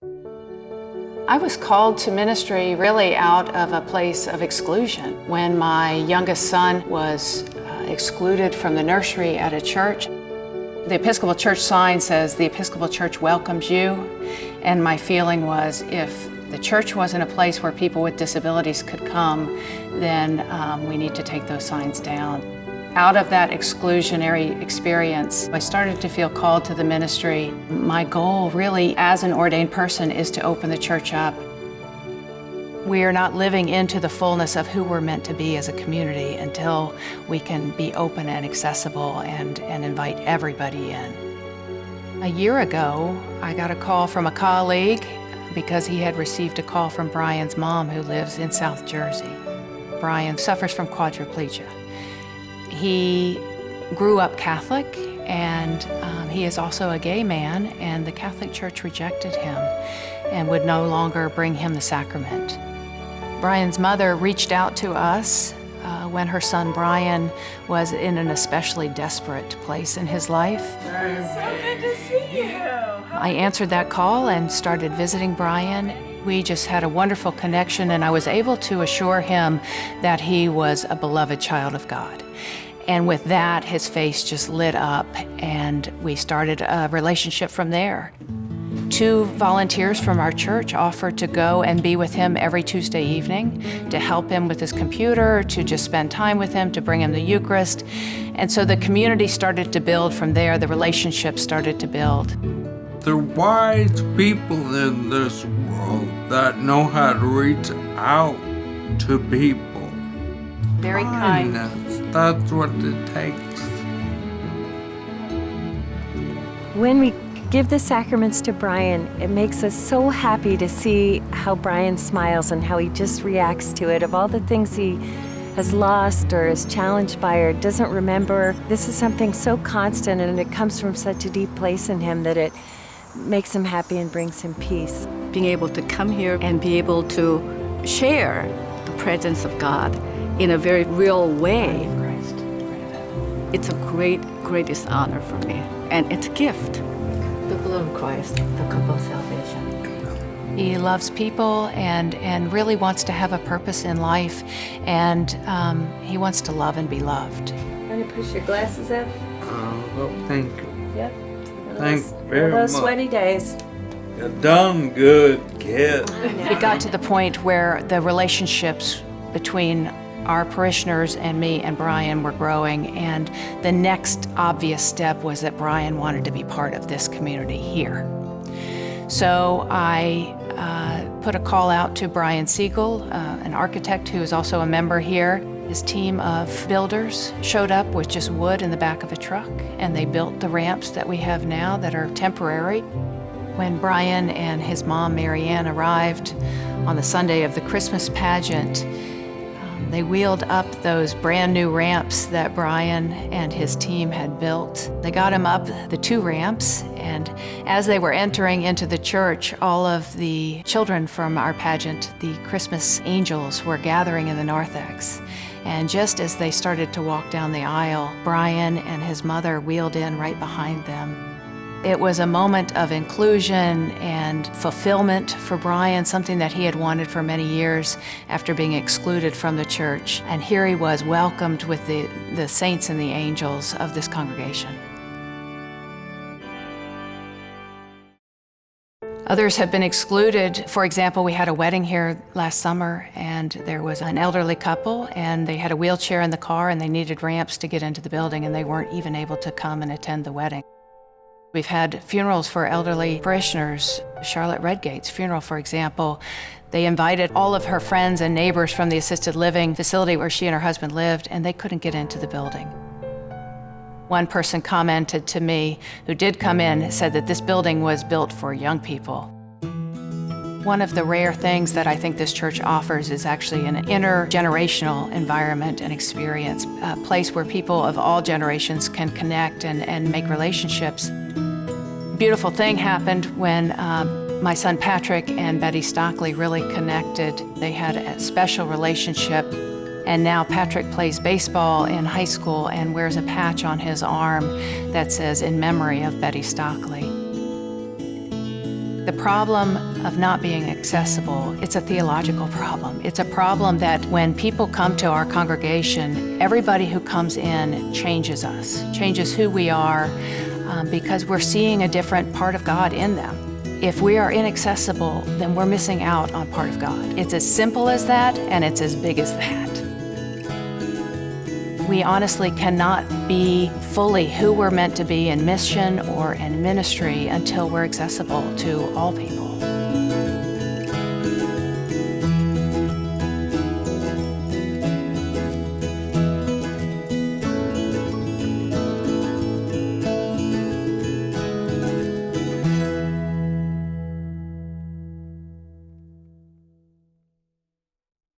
I was called to ministry really out of a place of exclusion. When my youngest son was excluded from the nursery at a church, the Episcopal Church sign says, "The Episcopal Church welcomes you." And my feeling was, if the church wasn't a place where people with disabilities could come, then we need to take those signs down. Out of that exclusionary experience, I started to feel called to the ministry. My goal really as an ordained person is to open the church up. We are not living into the fullness of who we're meant to be as a community until we can be open and accessible and invite everybody in. A year ago, I got a call from a colleague because he had received a call from Brian's mom, who lives in South Jersey. Brian suffers from quadriplegia. He grew up Catholic, and he is also a gay man, and the Catholic Church rejected him and would no longer bring him the sacrament. Brian's mother reached out to us when her son Brian was in an especially desperate place in his life. It's so good to see you. I answered that call and started visiting Brian. We just had a wonderful connection, and I was able to assure him that he was a beloved child of God. And with that, his face just lit up, and we started a relationship from there. 2 volunteers from our church offered to go and be with him every Tuesday evening, to help him with his computer, to just spend time with him, to bring him the Eucharist. And so the community started to build from there. The relationship started to build. There are wise people in this world that know how to reach out to people. Very kind. Kindness, that's what it takes. When we give the sacraments to Brian, it makes us so happy to see how Brian smiles and how he just reacts to it. Of all the things he has lost or is challenged by or doesn't remember, this is something so constant, and it comes from such a deep place in him that it makes him happy and brings him peace. Being able to come here and be able to share the presence of God in a very real way, it's a greatest honor for me, and it's a gift. The blood of Christ, the cup of salvation. He loves people and really wants to have a purpose in life, and he wants to love and be loved. Want to push your glasses up? Well, thank you. Yep. Thanks very Those much. sweaty days. You done good, kid. It got to the point where the relationships between our parishioners and me and Brian were growing, and the next obvious step was that Brian wanted to be part of this community here. So I put a call out to Brian Siegel, an architect who is also a member here. His team of builders showed up with just wood in the back of a truck, and they built the ramps that we have now that are temporary. When Brian and his mom, Marianne, arrived on the Sunday of the Christmas pageant, they wheeled up those brand new ramps that Brian and his team had built. They got him up the 2 ramps, and as they were entering into the church, all of the children from our pageant, the Christmas angels, were gathering in the narthex. And just as they started to walk down the aisle, Brian and his mother wheeled in right behind them. It was a moment of inclusion and fulfillment for Brian, something that he had wanted for many years after being excluded from the church. And here he was, welcomed with the saints and the angels of this congregation. Others have been excluded. For example, we had a wedding here last summer, and there was an elderly couple, and they had a wheelchair in the car, and they needed ramps to get into the building, and they weren't even able to come and attend the wedding. We've had funerals for elderly parishioners. Charlotte Redgate's funeral, for example, they invited all of her friends and neighbors from the assisted living facility where she and her husband lived, and they couldn't get into the building. One person commented to me, who did come in, said that this building was built for young people. One of the rare things that I think this church offers is actually an intergenerational environment and experience, a place where people of all generations can connect and make relationships. Beautiful thing happened when my son Patrick and Betty Stockley really connected. They had a special relationship, and now Patrick plays baseball in high school and wears a patch on his arm that says, "In memory of Betty Stockley." The problem of not being accessible, it's a theological problem. It's a problem that when people come to our congregation, everybody who comes in changes us, changes who we are, because we're seeing a different part of God in them. If we are inaccessible, then we're missing out on part of God. It's as simple as that, and it's as big as that. We honestly cannot be fully who we're meant to be in mission or in ministry until we're accessible to all people.